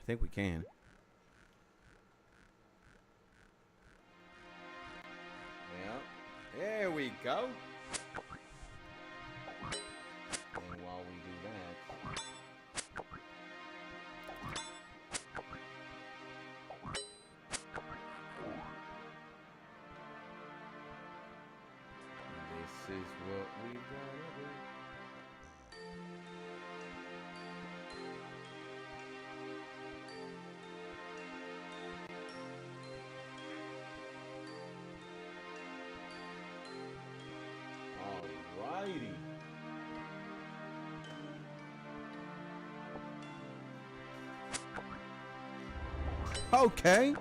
think we can. Yeah. There we go. And while we do that, this is what we gotta do. Alrighty. Okay.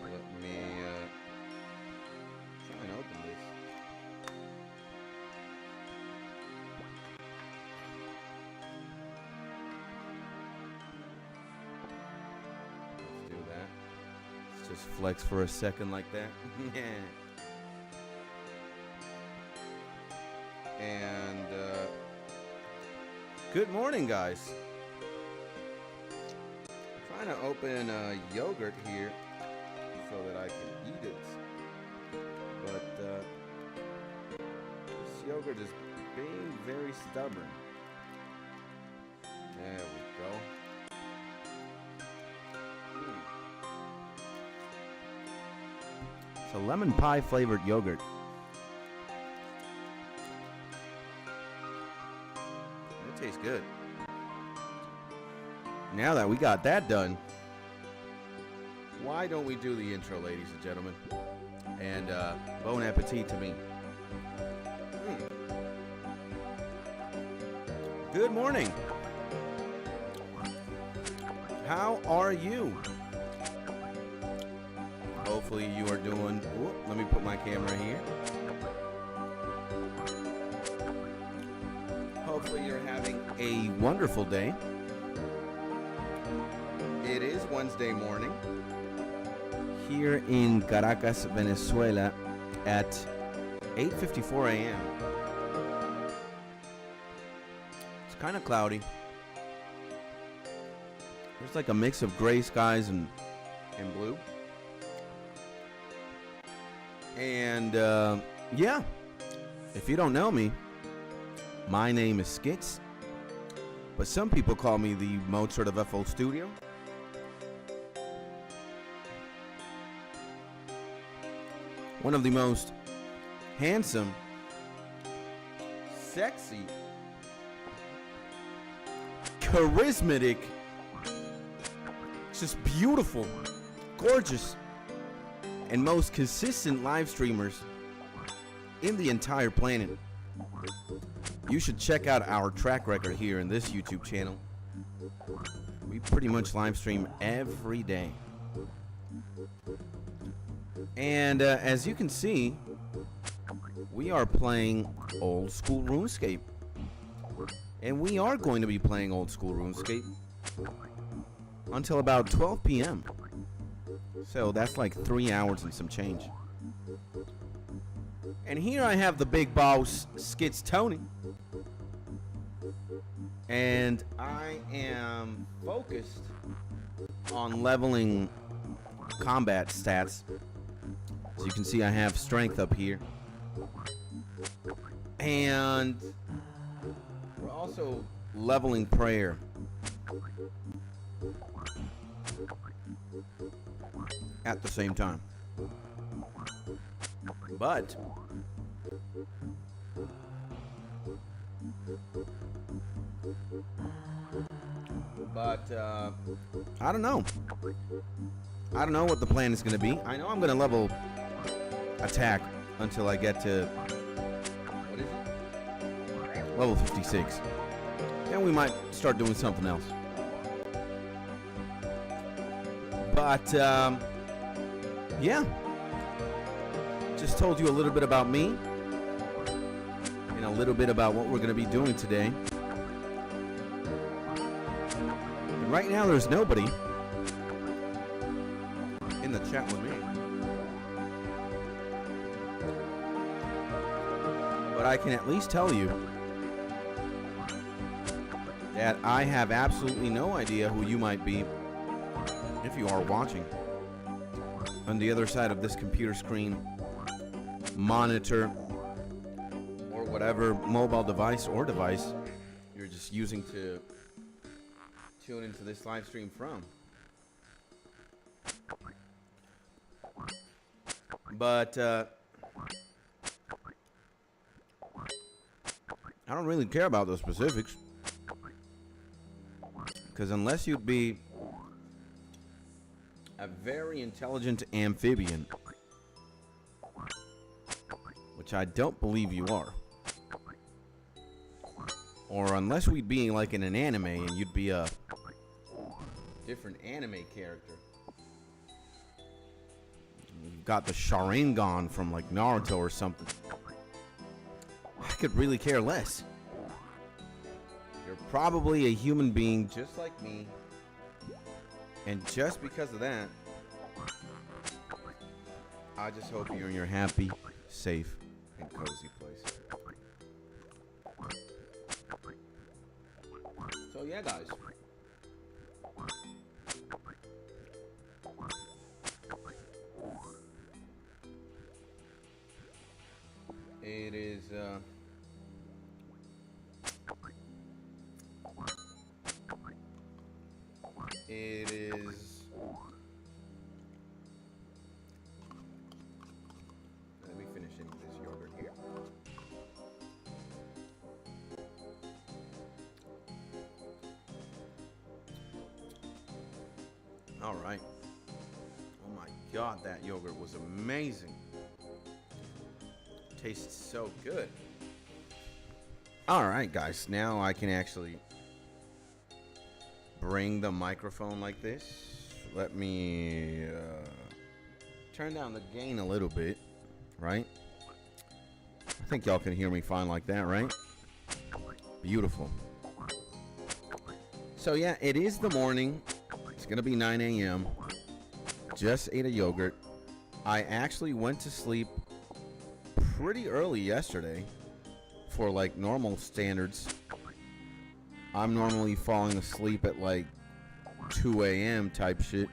Let me try and open this. Let's do that. Let's just flex for a second like that. Yeah. And good morning, guys. I'm trying to open yogurt here so that I can eat it. But this yogurt is being very stubborn. There we go. It's a lemon pie flavored yogurt. It tastes good. Now that we got that done, why don't we do the intro, ladies and gentlemen? And bon appetit to me. Good morning. How are you? Hopefully you are doing... let me put my camera here. Hopefully you're having a wonderful day. It is Wednesday morning here in Caracas, Venezuela at 8:54 a.m. It's kind of cloudy. There's like a mix of gray skies and blue. And yeah, if you don't know me, my name is Skits, but some people call me the Mozart of FL Studio. One of the most handsome, sexy, charismatic, just beautiful, gorgeous, and most consistent live streamers in the entire planet. You should check out our track record here in this YouTube channel. We pretty much live stream every day. And as you can see, we are playing old school Runescape. And we are going to be playing old school Runescape until about 12 p.m. So that's like 3 hours and some change. And here I have the big boss, Skits Tony. And I am focused on leveling combat stats. As you can see, I have strength up here. And we're also leveling prayer. At the same time. But I don't know. I don't know what the plan is going to be. I know I'm going to level attack until I get to, what is it? Level 56. Then we might start doing something else. But yeah, just told you a little bit about me and a little bit about what we're going to be doing today. And right now there's nobody in the chat with me, but I can at least tell you that I have absolutely no idea who you might be if you are watching on the other side of this computer screen, monitor, or whatever mobile device or device you're just using to tune into this live stream from. But I don't really care about the specifics, because unless you'd be a very intelligent amphibian, which I don't believe you are, or unless we'd be like in an anime and you'd be a different anime character. You've got the Sharingan from like Naruto or something. I could really care less. You're probably a human being just like me. And just because of that, I just hope you're in your happy, safe, and cozy place. So yeah, guys. It is let me finish eating this yogurt here. All right. Oh my God, that yogurt was amazing. Tastes so good. All right, guys. Now I can actually bring the microphone like this. Let me turn down the gain a little bit, right? I think y'all can hear me fine like that, right? Beautiful. So yeah, it is the morning. It's gonna be 9 a.m. Just ate a yogurt. I actually went to sleep pretty early yesterday for like normal standards. I'm normally falling asleep at like 2 a.m. type shit.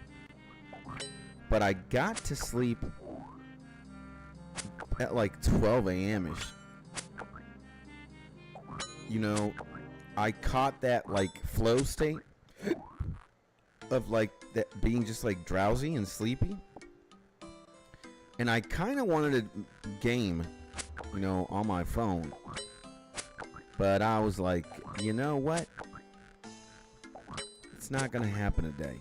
But I got to sleep at like 12 a.m. ish. You know, I caught that like flow state of like that being just like drowsy and sleepy. And I kind of wanted to game, you know, on my phone. But I was like, you know what? It's not going to happen today.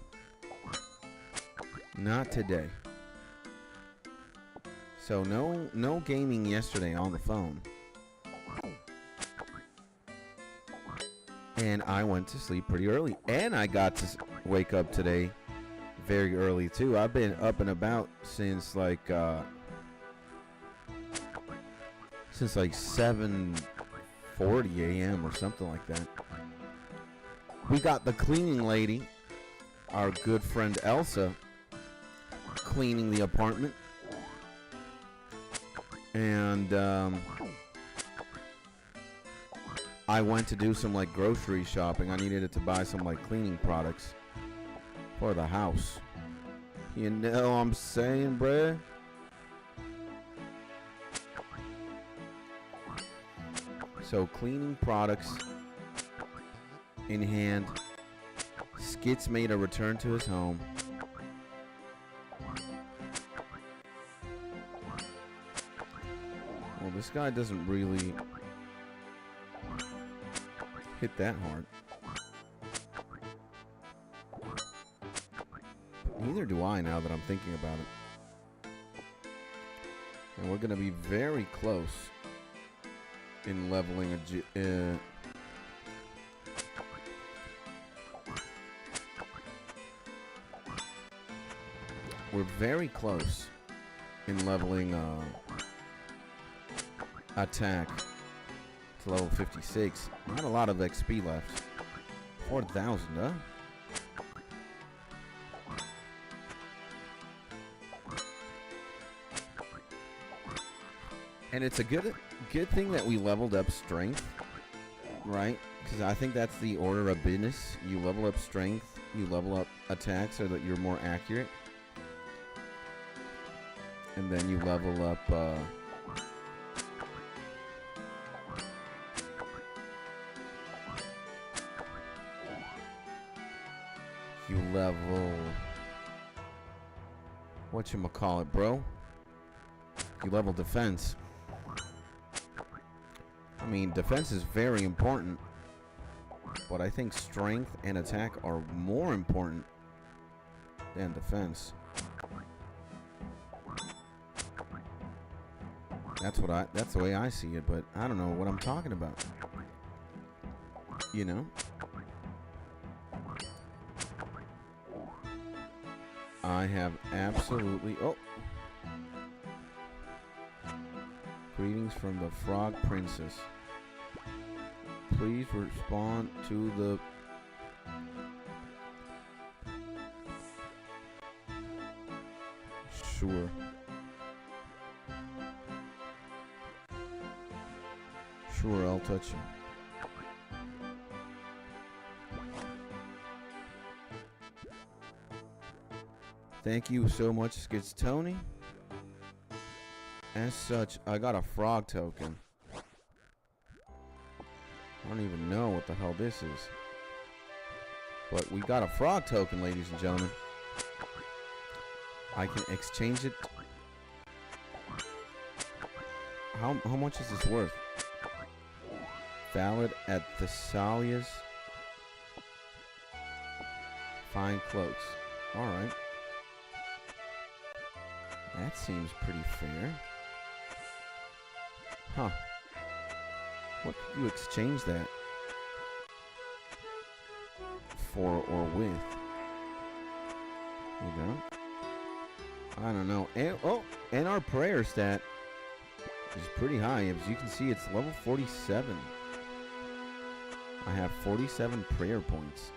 Not today. So no gaming yesterday on the phone. And I went to sleep pretty early. And I got to wake up today very early too. I've been up and about since like 7:40 a.m. or something like that. We got the cleaning lady, our good friend Elsa, cleaning the apartment. And I went to do some like grocery shopping. I needed to buy some like cleaning products for the house. You know what I'm saying, bruh? So cleaning products in hand. Skits made a return to his home. Well, this guy doesn't really hit that hard. Neither do I, now that I'm thinking about it. And we're going to be very close in leveling we're very close in leveling attack to level 56. Not a lot of XP left. 4,000, huh? And it's a good thing that we leveled up strength, right? Because I think that's the order of business. You level up strength, you level up attack so that you're more accurate. And then you level up you level whatchamacallit, bro? You level defense. I mean, defense is very important, but I think strength and attack are more important than defense. That's the way I see it, but I don't know what I'm talking about. You know? I have absolutely... Oh! Greetings from the Frog Princess. Please respond to the... Sure. Sure, I'll touch you. Thank you so much, Skits Tony. As such, I got a frog token. I don't even know what the hell this is. But we got a frog token, ladies and gentlemen. I can exchange it. How much is this worth? Valid at Thessalia's fine cloaks. Alright. That seems pretty fair. Huh. What could you exchange that for or with? You know? I don't know. And our prayer stat is pretty high. As you can see, it's level 47. I have 47 prayer points,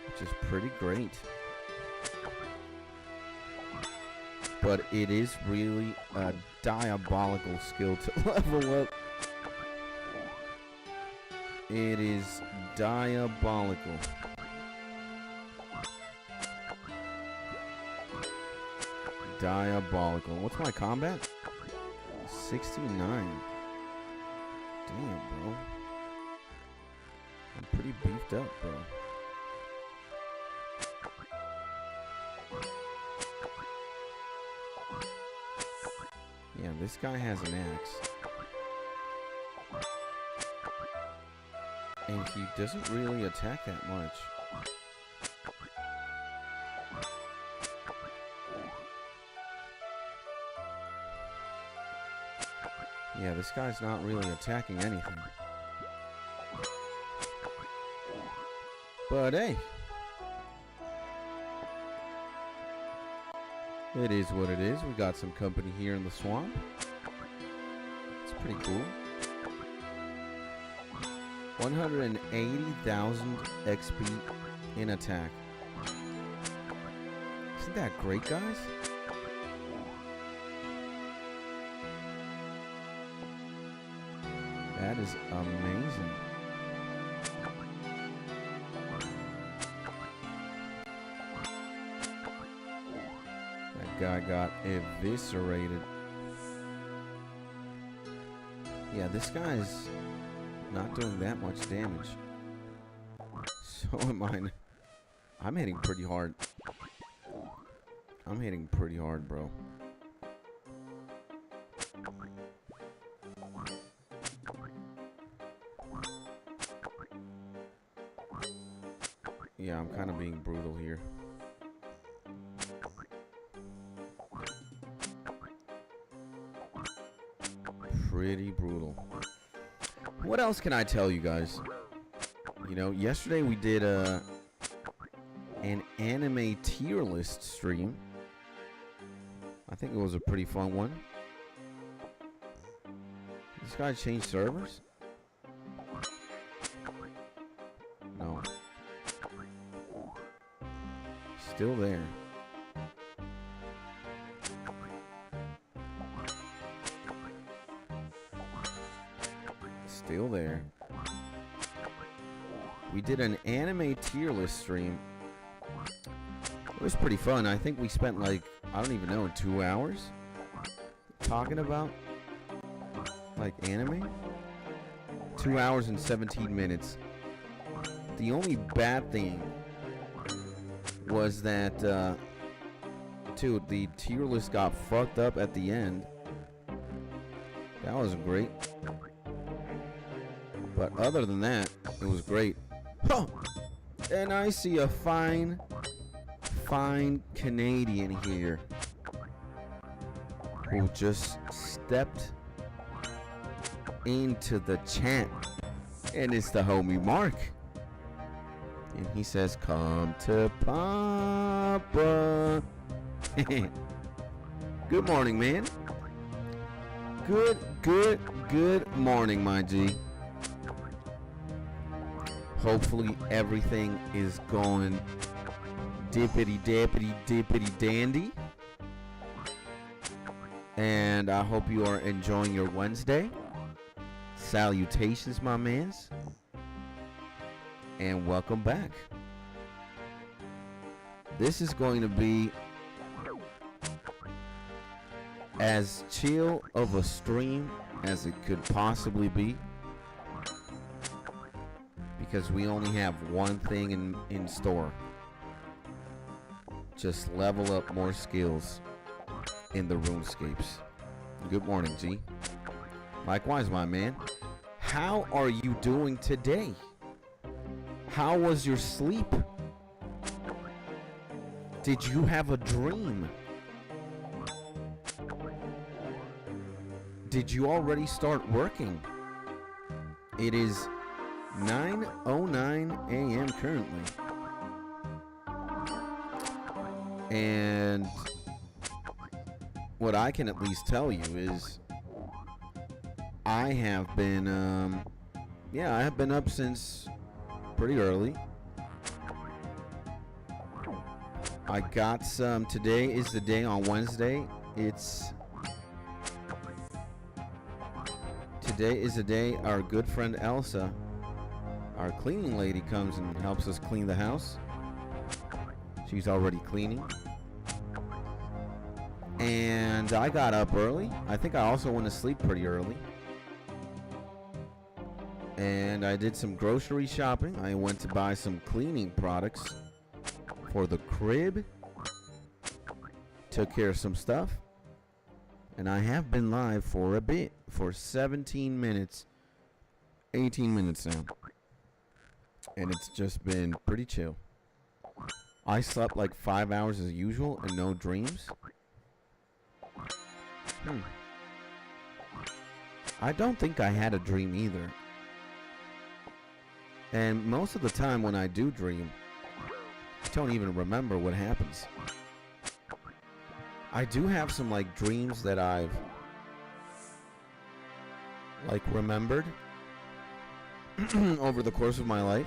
which is pretty great. But it is really a diabolical skill to level up. It is diabolical. Diabolical. What's my combat? 69. Damn, bro. I'm pretty beefed up, bro. Yeah, this guy has an axe. And he doesn't really attack that much. Yeah, this guy's not really attacking anything. But hey, it is what it is. We got some company here in the swamp. It's pretty cool. 180,000 XP in attack. Isn't that great, guys? That is amazing. That guy got eviscerated. Yeah, this guy's not doing that much damage. So am I. I'm hitting pretty hard. I'm hitting pretty hard, bro. Yeah, I'm kind of being brutal here. Pretty brutal. What else can I tell you guys? You know, yesterday we did an anime tier list stream. I think it was a pretty fun one. This guy changed servers? No. Still there. Still there. We did an anime tier list stream. It was pretty fun. I think we spent like, I don't even know, 2 hours talking about like anime. 2 hours and 17 minutes. The only bad thing was that, dude, the tier list got fucked up at the end. That wasn't great. But other than that, it was great. Huh. And I see a fine Canadian here who just stepped into the chat. And it's the homie Mark. And he says, come to Papa. Good morning, man. Good morning, my G. Hopefully everything is going dippity dandy. And I hope you are enjoying your Wednesday. Salutations, my mans. And welcome back. This is going to be as chill of a stream as it could possibly be, because we only have one thing in store. Just level up more skills in the RuneScapes. Good morning, G. Likewise, my man. How are you doing today? How was your sleep? Did you have a dream? Did you already start working? It is 9:09 a.m. currently. And what I can at least tell you is I have been I have been up since pretty early. I got some. Today is the day on Wednesday. Today is the day our good friend Elsa, our cleaning lady, comes and helps us clean the house. She's already cleaning. And I got up early. I think I also went to sleep pretty early. And I did some grocery shopping. I went to buy some cleaning products for the crib. Took care of some stuff. And I have been live for a bit. For 17 minutes. 18 minutes now. And it's just been pretty chill. I slept like 5 hours as usual and no dreams. I don't think I had a dream either. And most of the time when I do dream, I don't even remember what happens. I do have some like dreams that I've like remembered over the course of my life.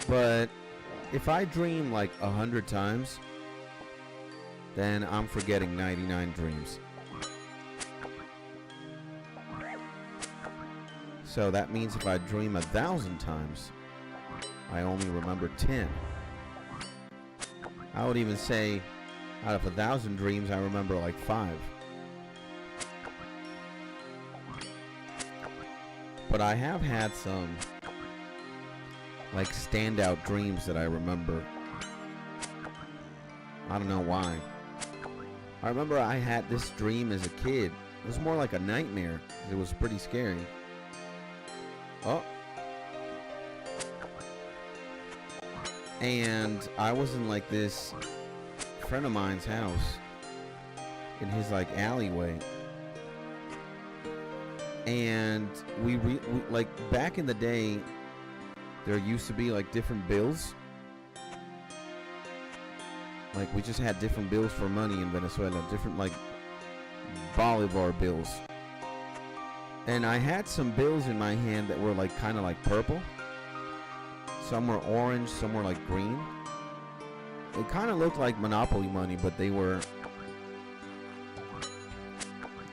But if I dream like 100 times, then I'm forgetting 99 dreams. So that means if I dream 1,000 times, I only remember 10. I would even say out of 1,000 dreams, I remember like 5. But I have had some like standout dreams that I remember. I don't know why. I remember I had this dream as a kid. It was more like a nightmare. It was pretty scary. Oh. And I was in like this friend of mine's house in his like alleyway. And we like back in the day, there used to be like different bills. Like we just had different bills for money in Venezuela, different like Bolivar bills. And I had some bills in my hand that were like kind of like purple. Some were orange, some were like green. It kind of looked like Monopoly money, but they were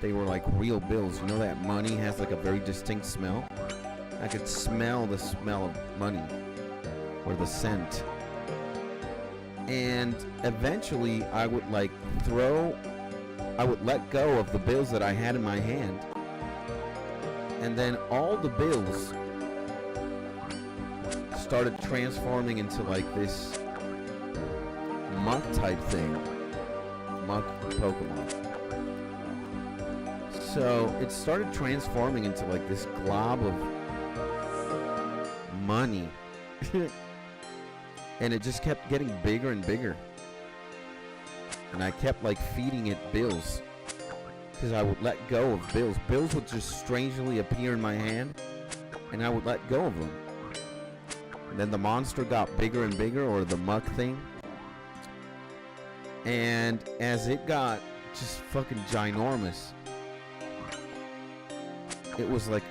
like real bills. You know that money has like a very distinct smell? I could smell the smell of money, or the scent. And eventually I would like I would let go of the bills that I had in my hand. And then all the bills started transforming into like this muck type thing. Muck Pokemon. So it started transforming into like this glob of money. And it just kept getting bigger and bigger. And I kept like feeding it bills. Because I would let go of bills. Bills would just strangely appear in my hand. And I would let go of them. And then the monster got bigger and bigger, or the muck thing. And as it got just fucking ginormous, it was like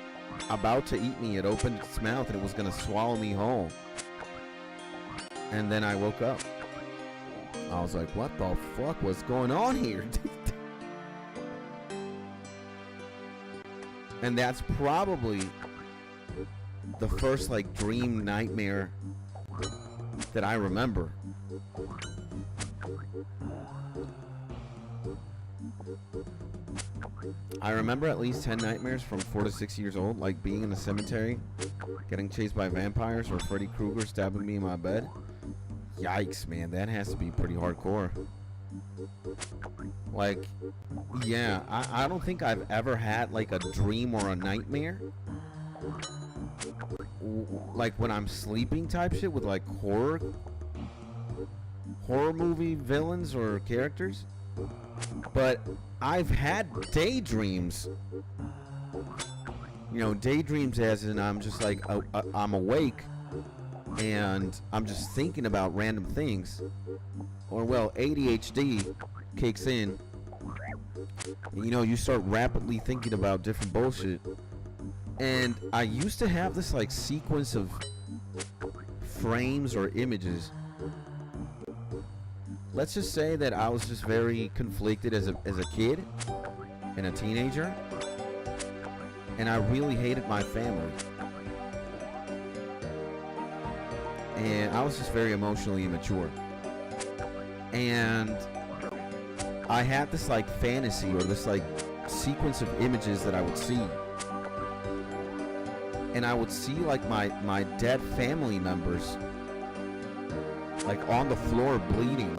about to eat me. It opened its mouth and it was gonna swallow me whole. And then I woke up. I was like, what the fuck was going on here? And that's probably the first like dream nightmare that I remember. I remember at least 10 nightmares from 4 to 6 years old, like being in a cemetery, getting chased by vampires, or Freddy Krueger stabbing me in my bed. Yikes, man, that has to be pretty hardcore. Like, yeah, I don't think I've ever had like a dream or a nightmare like when I'm sleeping type shit with like horror movie villains or characters. But I've had daydreams. You know, daydreams as in I'm just like I'm awake and I'm just thinking about random things. Or well, ADHD kicks in. You know, you start rapidly thinking about different bullshit. And I used to have this like sequence of frames or images. Let's just say that I was just very conflicted as a kid and a teenager. And I really hated my family. And I was just very emotionally immature. And I had this like fantasy or this like sequence of images that I would see. And I would see like my dead family members like on the floor bleeding,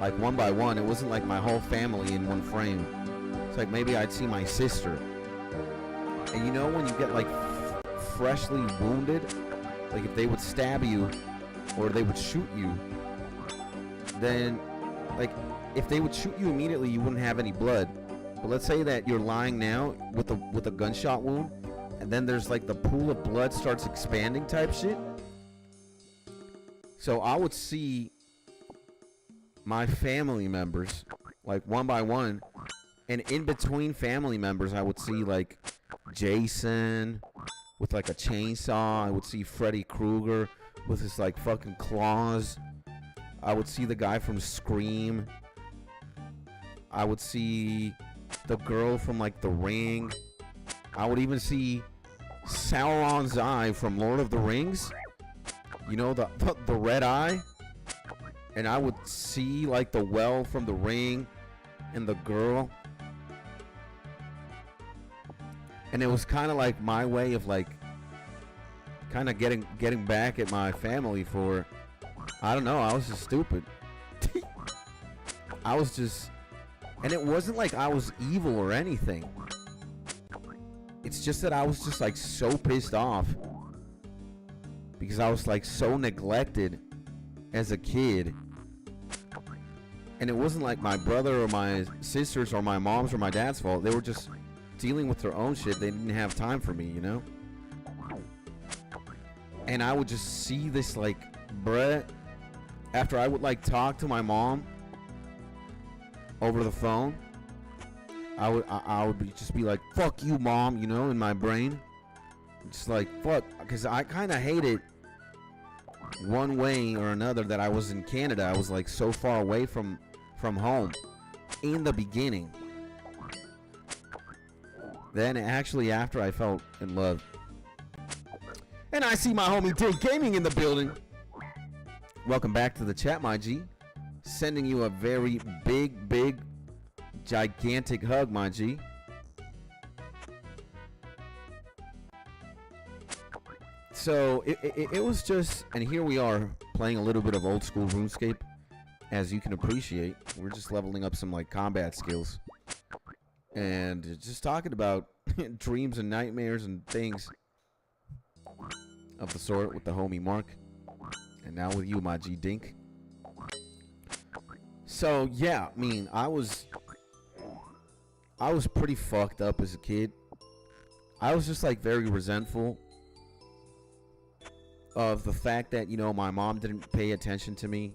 like one by one. It wasn't like my whole family in one frame. It's like maybe I'd see my sister. And you know when you get like freshly wounded, like if they would stab you or they would shoot you, then like if they would shoot you immediately, you wouldn't have any blood. But let's say that you're lying now with a gunshot wound, and then there's like the pool of blood starts expanding type shit. So I would see my family members like one by one, and in between family members I would see like Jason with like a chainsaw. I would see Freddy Krueger with his like fucking claws. I would see the guy from Scream. I would see the girl from like The Ring. I would even see Sauron's eye from Lord of the Rings. You know, the red eye. And I would see like the well from The Ring and the girl. And it was kind of like my way of like kind of getting back at my family for, I don't know, I was just stupid. I was just, and it wasn't like I was evil or anything. It's just that I was just like so pissed off because I was like so neglected as a kid. And it wasn't like my brother or my sisters or my mom's or my dad's fault. They were just dealing with their own shit. They didn't have time for me, you know? And I would just see this like, bruh, after I would like talk to my mom over the phone, I would just be like, fuck you, mom, you know, in my brain. Just like, fuck, because I kind of hated one way or another that I was in Canada. I was like so far away from home in the beginning. Then actually after I fell in love. And I see my homie Dink Gaming in the building. Welcome back to the chat, my G. Sending you a very big, gigantic hug, my G. So it was just, and here we are playing a little bit of old school RuneScape. As you can appreciate, we're just leveling up some like combat skills. And just talking about dreams and nightmares and things of the sort with the homie Mark. And now with you, my G Dink. So yeah, I mean, I was pretty fucked up as a kid. I was just like very resentful of the fact that, you know, my mom didn't pay attention to me.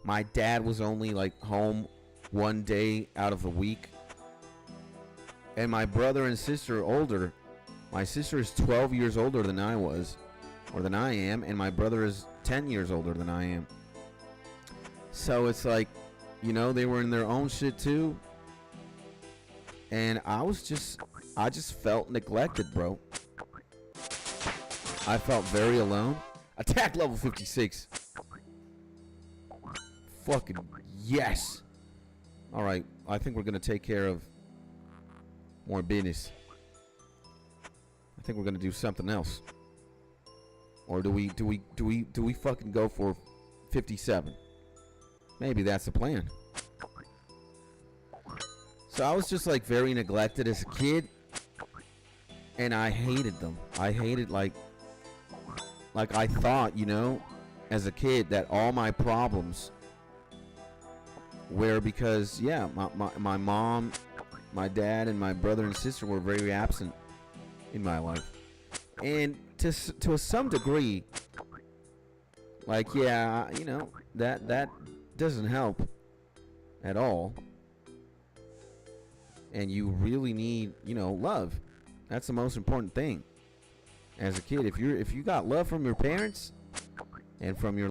My dad was only like home one day out of the week. And my brother and sister are older. My sister is 12 years older than I was, or than I am, and my brother is 10 years older than I am. So it's like, you know, they were in their own shit too. And I just felt neglected, bro. I felt very alone. Attack level 56. Fucking yes. Alright, I think we're gonna take care of more business. I think we're gonna do something else. Or do we fucking go for 57? Maybe that's the plan. So I was just like very neglected as a kid. And I hated them. I hated like I thought, you know, as a kid that all my problems were because, yeah, my mom, my dad, and my brother and sister were very absent in my life. And to some degree, like, yeah, you know, that doesn't help at all. And you really need, you know, love. That's the most important thing as a kid. If you got love from your parents and from your